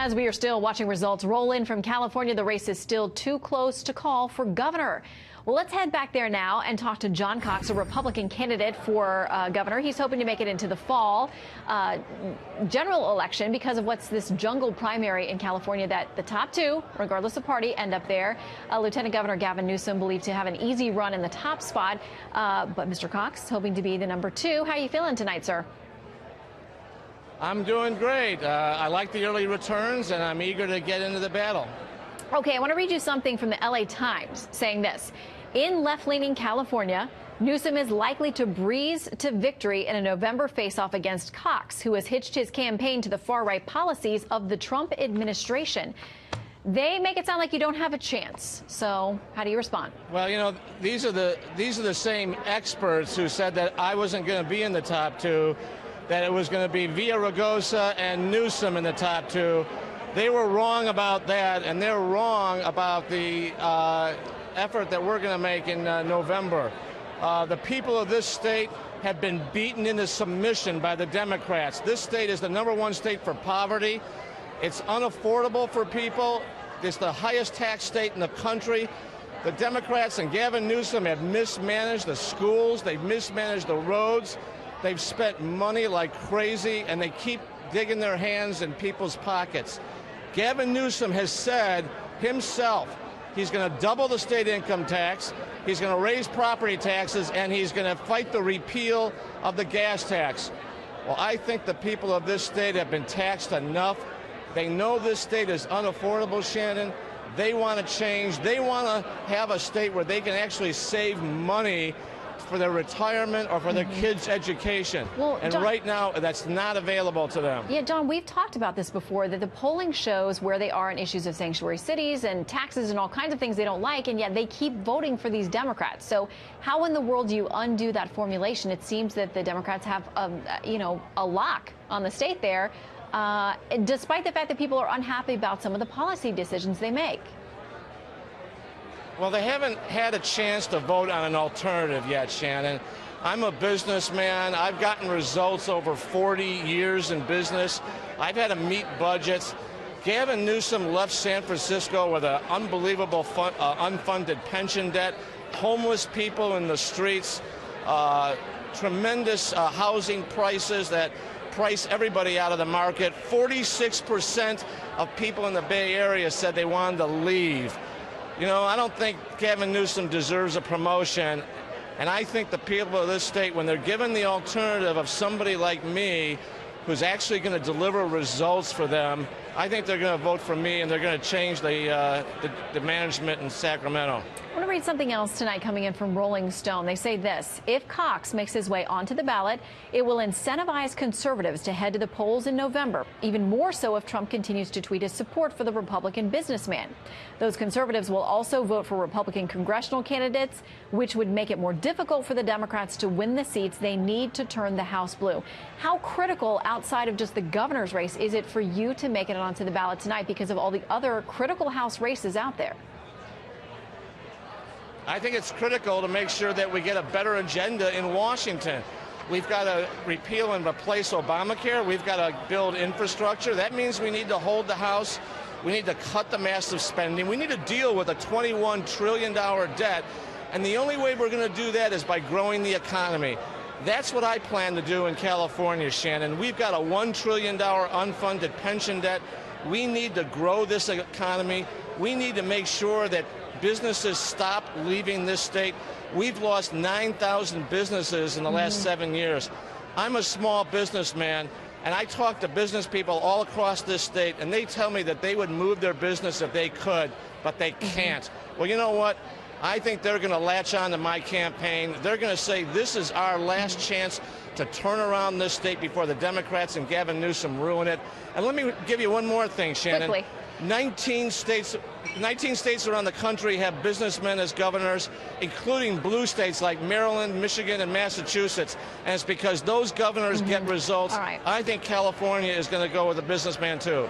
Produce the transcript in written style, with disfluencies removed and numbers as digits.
As we are still watching results roll in from California, the race is still too close to call for governor. Well, let's head back there now and talk to John Cox, a Republican candidate for governor. He's hoping to make it into the fall general election because of what's this jungle primary in California that the top two, regardless of party, end up there. Lieutenant Governor Gavin Newsom believed to have an easy run in the top spot. But Mr. Cox hoping to be the number two. How are you feeling tonight, sir? I'm doing great. I like the early returns, and I'm eager to get into the battle. Okay, I want to read you something from the LA Times saying this. In left-leaning California, Newsom is likely to breeze to victory in a November face-off against Cox, who has hitched his campaign to the far-right policies of the Trump administration. They make it sound like you don't have a chance. So how do you respond? Well, you know, these are the same experts who said that I wasn't going to be in the top two, that it was going to be Villaraigosa and Newsom in the top two. They were wrong about that, and they're wrong about the effort that we're going to make in November. The people of this state have been beaten into submission by the Democrats. This state is the #1 state for poverty. It's unaffordable for people. It's the highest tax state in the country. The Democrats and Gavin Newsom have mismanaged the schools. They've mismanaged the roads. They've spent money like crazy, and they keep digging their hands in people's pockets. Gavin Newsom has said himself he's going to double the state income tax, he's going to raise property taxes, and he's going to fight the repeal of the gas tax. Well, I think the people of this state have been taxed enough. They know this state is unaffordable, Shannon. They want to change. They want to have a state where they can actually save money for their retirement or for their kids' education. Well, and John, right now, that's not available to them. Yeah, John, we've talked about this before, that the polling shows where they are on issues of sanctuary cities and taxes and all kinds of things they don't like, and yet they keep voting for these Democrats. So how in the world do you undo that formulation? It seems that the Democrats have, a lock on the state there, despite the fact that people are unhappy about some of the policy decisions they make. Well, they haven't had a chance to vote on an alternative yet, Shannon. I'm a businessman. I've gotten results over 40 years in business. I've had to meet budgets. Gavin Newsom left San Francisco with an unbelievable unfunded pension debt, homeless people in the streets, tremendous housing prices that price everybody out of the market. 46% of people in the Bay Area said they wanted to leave. You know, I don't think Gavin Newsom deserves a promotion, and I think the people of this state, when they're given the alternative of somebody like me who's actually going to deliver results for them, I think they're going to vote for me, and they're going to change the management in Sacramento. I want to read something else tonight coming in from Rolling Stone. They say this: if Cox makes his way onto the ballot, it will incentivize conservatives to head to the polls in November, even more so if Trump continues to tweet his support for the Republican businessman. Those conservatives will also vote for Republican congressional candidates, which would make it more difficult for the Democrats to win the seats they need to turn the House blue. How critical, outside of just the governor's race, is it for you to make it onto the ballot tonight because of all the other critical House races out there? I think it's critical to make sure that we get a better agenda in Washington. We've got to repeal and replace Obamacare. We've got to build infrastructure. That means we need to hold the House. We need to cut the massive spending. We need to deal with a $21 trillion debt. And the only way we're going to do that is by growing the economy. That's what I plan to do in California, Shannon. We've got a $1 trillion unfunded pension debt. We need to grow this economy. We need to make sure that businesses stop leaving this state. We've lost 9,000 businesses in the last 7 years. I'm a small businessman, and I talk to business people all across this state, and they tell me that they would move their business if they could, but they can't. Well, you know what? I think they're going to latch on to my campaign. They're going to say this is our last chance to turn around this state before the Democrats and Gavin Newsom ruin it. And let me give you one more thing, Shannon. Quickly. 19 states around the country have businessmen as governors, including blue states like Maryland, Michigan, and Massachusetts. And it's because those governors get results. All right. I think California is going to go with a businessman, too.